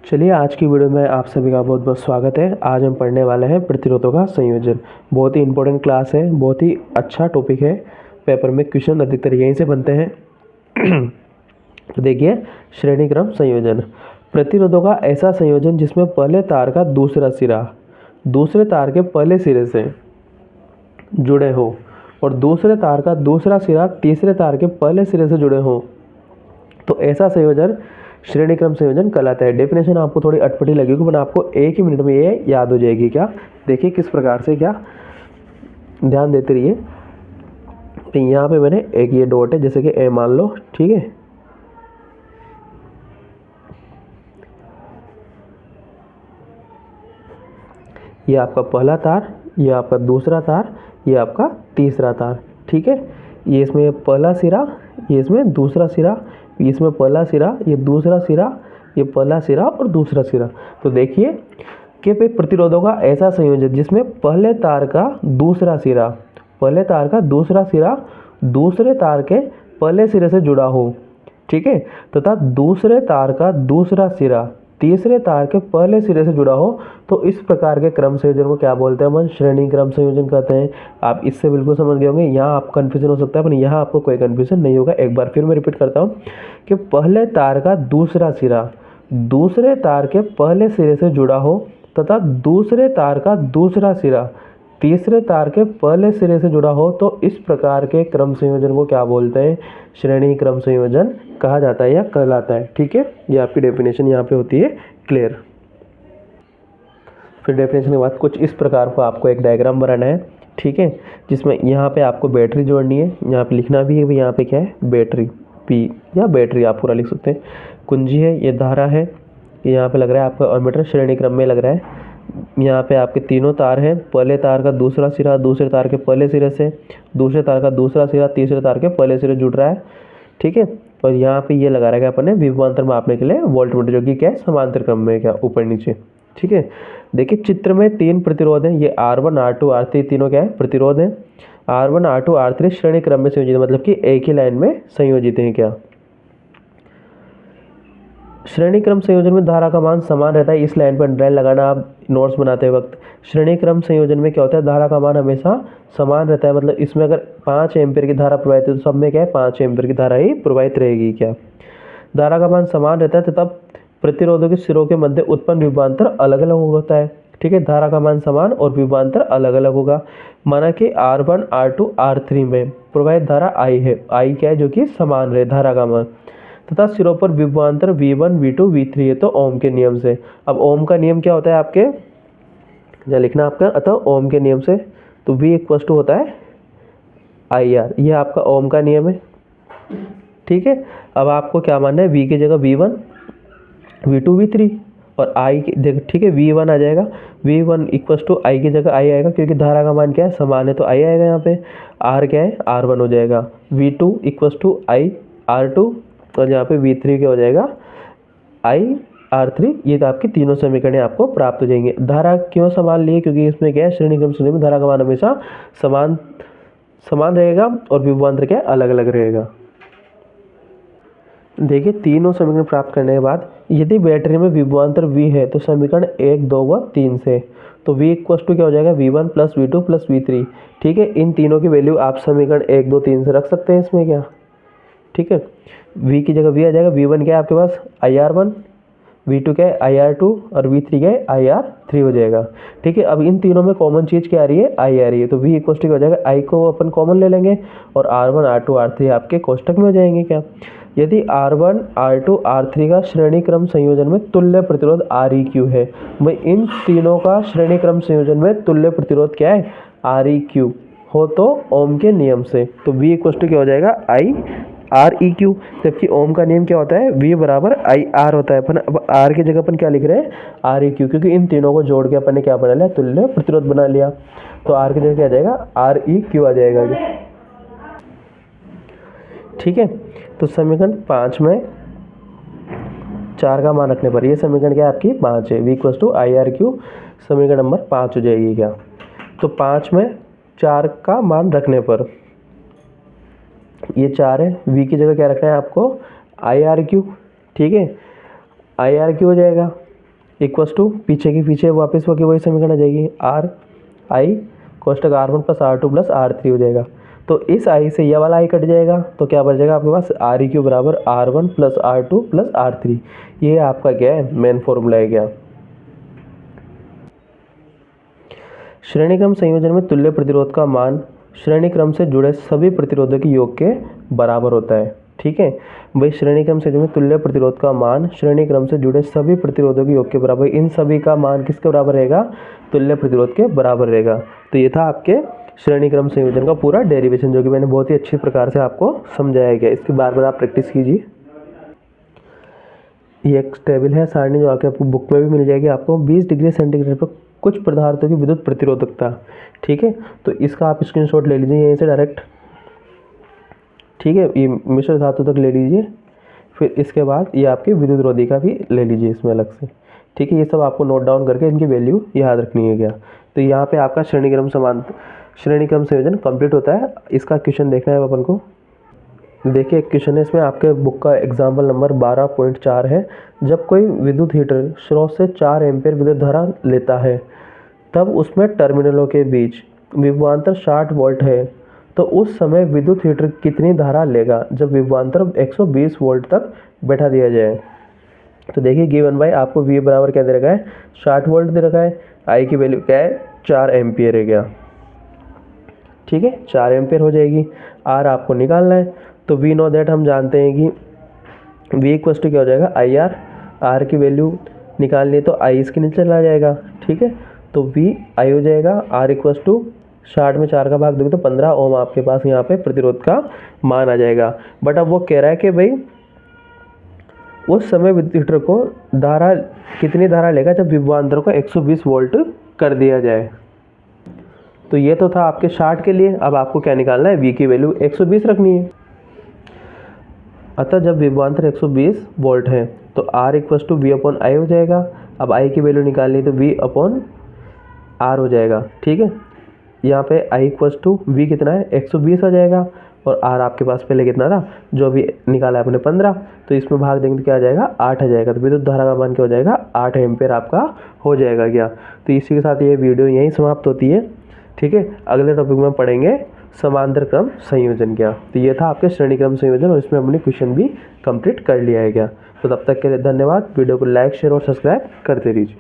चलिए आज की वीडियो में आप सभी का बहुत बहुत स्वागत है। आज हम पढ़ने वाले हैं प्रतिरोधों का संयोजन। बहुत ही इंपॉर्टेंट क्लास है, बहुत ही अच्छा टॉपिक है। पेपर में क्वेश्चन अधिकतर यहीं से बनते हैं। तो देखिए, श्रेणी क्रम संयोजन। प्रतिरोधों का ऐसा संयोजन जिसमें पहले तार का दूसरा सिरा दूसरे तार के पहले सिरे से जुड़े हो और दूसरे तार का दूसरा सिरा तीसरे तार के पहले सिरे से जुड़े हो, तो ऐसा संयोजन श्रेणी क्रम संयोजन कहलाता है। डेफिनेशन आपको थोड़ी अटपटी लगेगी, पर आपको एक ही मिनट में ये याद हो जाएगी। क्या देखिए किस प्रकार से, क्या ध्यान देते रहिए। तो यहाँ पे मैंने एक ये डॉट है, जैसे कि ए मान लो, ठीक है। ये आपका पहला तार, ये आपका दूसरा तार, ये आपका तीसरा तार, ठीक है। ये इसमें पहला सिरा, ये इसमें दूसरा सिरा, इसमें पहला सिरा, ये दूसरा सिरा, ये पहला सिरा और दूसरा सिरा। तो देखिए कि भाई प्रतिरोधों का ऐसा संयोजन जिसमें पहले तार का दूसरा सिरा दूसरे तार के पहले सिरे से जुड़ा हो, ठीक है, तथा दूसरे तार का दूसरा सिरा तीसरे तार के पहले सिरे से जुड़ा हो, तो इस प्रकार के क्रम संयोजन को क्या बोलते हैं? हम श्रेणी क्रम संयोजन कहते हैं। आप इससे बिल्कुल समझ गए होंगे। यहाँ आप कन्फ्यूजन हो सकता है, पर यहाँ आपको कोई कन्फ्यूजन नहीं होगा। एक बार फिर मैं रिपीट करता हूँ कि पहले तार का दूसरा सिरा दूसरे तार के पहले सिरे से जुड़ा हो तथा दूसरे तार का दूसरा सिरा तीसरे तार के पहले सिरे से जुड़ा हो, तो इस प्रकार के क्रम संयोजन को क्या बोलते हैं? श्रेणी क्रम संयोजन कहा जाता है या कहलाता है, ठीक है। ये आपकी डेफिनेशन यहाँ पे होती है क्लियर। फिर डेफिनेशन के बाद कुछ इस प्रकार का आपको एक डायग्राम बनाना है, ठीक है, जिसमें यहाँ पे आपको बैटरी जोड़नी है। यहाँ पे लिखना भी है, यहाँ पे क्या है? बैटरी, पी या बैटरी आप पूरा लिख सकते हैं। कुंजी है, ये धारा है, यहाँ पे लग रहा है आपका एमीटर श्रेणी क्रम में लग रहा है। यहाँ पे आपके तीनों तार हैं। पहले तार का दूसरा सिरा दूसरे तार के पहले सिरे से, दूसरे तार का दूसरा सिरा तीसरे तार के पहले सिरे जुड़ रहा है, ठीक है। और यहाँ पे ये लगा रखा है अपन ने विभवांतर मापने के लिए वोल्टमीटर, जो कि क्या है? समांतर क्रम में, क्या ऊपर नीचे, ठीक है। देखिए चित्र में तीन प्रतिरोध हैं। ये R1 R2 R3 तीनों क्या है? प्रतिरोध हैं। R1 R2 R3 श्रेणी क्रम में संयोजित, मतलब कि एक ही लाइन में संयोजित हैं। क्या श्रेणी क्रम संयोजन में धारा का मान समान रहता है? इस लाइन पर अंडरलाइन लगाना आप नोट्स बनाते वक्त। श्रेणी क्रम संयोजन में क्या होता है? धारा का मान हमेशा समान रहता है। मतलब इसमें अगर 5 एम्पीयर की धारा प्रवाहित है, तो सब में क्या है? 5 एम्पीयर की धारा ही प्रवाहित रहेगी। क्या धारा का मान समान रहता है, तथा प्रतिरोधों के सिरों के मध्य उत्पन्न विभवांतर अलग अलग होता है, ठीक है। धारा का मान समान और विभवांतर अलग अलग होगा। माना कि R1 R2 R3 में प्रवाहित धारा I है, I क्या है? जो कि समान रहे धारा का मान, तथा सिरों पर विभवांतर V1 V2 V3 है, तो ओम के नियम से। अब ओम का नियम क्या होता है आपके, या लिखना आपका, अतः ओम के नियम से तो V इक्वल टू होता है IR। ये आपका ओम का नियम है, ठीक है। अब आपको क्या मानना है? V की जगह V1 V2 V3 और I की जगह, ठीक है, V1 आ जाएगा। V1 इक्वल टू I की जगह I आएगा, क्योंकि धारा का मान क्या है? समान है, तो I आएगा। यहाँ पे R क्या है? R1 हो जाएगा। V2 equal to I R2 और यहाँ पे V3 क्या हो जाएगा? I R3। ये तो आपकी तीनों समीकरण आपको प्राप्त हो जाएंगे। धारा क्यों समान लिए? क्योंकि इसमें क्या है? श्रेणी क्रम संयोजन में धारा का मान हमेशा समान रहेगा और विभवांतर क्या है? अलग अलग रहेगा। देखिए तीनों समीकरण प्राप्त करने के बाद यदि बैटरी में विभवांतर V है, तो समीकरण 1 2 व 3 से, तो V इक्वल टू क्या हो जाएगा? V1 plus V2 plus V3, ठीक है। इन तीनों की वैल्यू आप समीकरण 1 2 3 से रख सकते हैं इसमें, क्या, ठीक है। V की जगह V आ जाएगा। V1 क्या है आपके पास? IR1, V2 क्या है? IR2 और V3 क्या है? IR3 हो जाएगा, ठीक है। अब इन तीनों में कॉमन चीज़ क्या आ रही है? I आ रही है, तो V इक्वल टू हो जाएगा, I को अपन कॉमन ले लेंगे और R1 R2 R3 आपके कोष्टक में हो जाएंगे। क्या यदि R1 R2 R3 का श्रेणी क्रम संयोजन में तुल्य प्रतिरोध REQ है, भाई इन तीनों का श्रेणी क्रम संयोजन में तुल्य प्रतिरोध क्या है? REQ हो, तो ओम के नियम से, तो V इक्वल टू क्या हो जाएगा? IREQ। जबकि ओम का नियम क्या होता है? V बराबर IR होता है। अपन अब R की जगह अपन क्या लिख रहे हैं? REQ, क्योंकि इन तीनों को जोड़ के अपन ने क्या बना लिया? तुल्य प्रतिरोध बना लिया। तो R की जगह क्या आ जाएगा? REQ आ जाएगा, ठीक है। तो समीकरण 5 में 4 का मान रखने पर, ये समीकरण क्या है आपकी? 5 है। V इक्वल टू IRQ समीकरण नंबर 5 हो जाएगी। क्या तो 5 में 4 का मान रखने पर ये 4 है। V की जगह क्या रखना है आपको? IRQ, ठीक है, IRQ हो जाएगा। इक्वस टू पीछे की पीछे वापस होकर वही समीकरण आ जाएगी, आर आई कोष्टक R1 plus R2 plus R3 हो जाएगा। तो इस आई से यह वाला आई कट जाएगा, तो क्या बच जाएगा आपके पास आर ई क्यू बराबर R1 plus R2 plus R3। ये आपका क्या है, मेन फॉर्मूला है क्या। श्रेणी क्रम संयोजन में तुल्य प्रतिरोध का मान श्रेणी क्रम से जुड़े सभी प्रतिरोधों के योग के बराबर होता है। ठीक है भाई, श्रेणी क्रम संयोजन में तुल्य प्रतिरोध का मान श्रेणी क्रम से जुड़े सभी प्रतिरोधों के योग के बराबर, इन सभी का मान किसके बराबर रहेगा, तुल्य प्रतिरोध के बराबर रहेगा। तो ये था आपके श्रेणी क्रम संयोजन का पूरा डेरिवेशन, जो कि मैंने बहुत ही अच्छी प्रकार से आपको समझाया गया। इसकी बार बार आप प्रैक्टिस कीजिए। ये एक टेबल है सारणी, जो आके आपको बुक में भी मिल जाएगी आपको। 20 डिग्री सेंटीग्रेड पर कुछ पदार्थों की विद्युत प्रतिरोधकता। ठीक है, तो इसका आप स्क्रीनशॉट ले लीजिए यहीं से डायरेक्ट। ठीक है, ये मिश्र धातु तक ले लीजिए, फिर इसके बाद ये आपकी विद्युत रोधी का भी ले लीजिए इसमें अलग से। ठीक है, ये सब आपको नोट डाउन करके इनकी वैल्यू याद रखनी है क्या। तो यहाँ पे आपका श्रेणी क्रम संयोजन कंप्लीट होता है। इसका क्वेश्चन देखना है अपन को। देखिए एक क्वेश्चन है इसमें, आपके बुक का एग्जाम्पल नंबर 12.4 है। जब कोई विद्युत हीटर स्रोत से 4 एम्पीयर विद्युत धारा लेता है, तब उसमें टर्मिनलों के बीच विभवांतर 60 वोल्ट है, तो उस समय विद्युत हीटर कितनी धारा लेगा जब विभवांतर 120 वोल्ट तक बैठा दिया जाए। तो देखिए गिवन बाय आपको V बराबर क्या दे रखा है, 60 वोल्ट दे रखा है, I की वैल्यू क्या है, 4 एम्पियर है क्या। ठीक है, 4 एम्पियर हो जाएगी। R आपको निकालना है, तो वी नो दैट हम जानते हैं कि V इक्वस टू क्या हो जाएगा, IR। R की वैल्यू निकालनी है तो I इसके नीचे चला जाएगा। ठीक है, तो V I हो जाएगा, R इक्वस टू 60 में 4 का भाग दोगे तो 15 ओम आपके पास यहाँ पे प्रतिरोध का मान आ जाएगा। बट अब वो कह रहा है कि भाई उस समय विद्युत हीटर को धारा कितनी धारा लेगा जब विभवांतर को 120 वोल्ट कर दिया जाए। तो ये तो था आपके 60 के लिए। अब आपको क्या निकालना है, V की वैल्यू 120 रखनी है। अतः जब विभवांतर 120 वोल्ट है तो R equals to V upon I हो जाएगा। अब I की वैल्यू निकालनी है तो V अपॉन R हो जाएगा। ठीक है, यहाँ पे I इक्वस टू V कितना है, 120 आ जाएगा, और R आपके पास पहले कितना था, जो अभी निकाला है अपने 15, तो इसमें भाग देंगे तो क्या आ जाएगा, 8 आ जाएगा। तो विद्युत धारा का मान क्या हो जाएगा, 8 एम्पियर आपका हो जाएगा क्या। तो इसी के साथ ये वीडियो यहीं समाप्त होती है। ठीक है, अगले टॉपिक में पढ़ेंगे समांतर क्रम संयोजन क्या। तो ये था आपके श्रेणी क्रम संयोजन, और इसमें हमने क्वेश्चन भी कंप्लीट कर लिया है क्या। तो तब तक के लिए धन्यवाद। वीडियो को लाइक शेयर और सब्सक्राइब करते रहिए।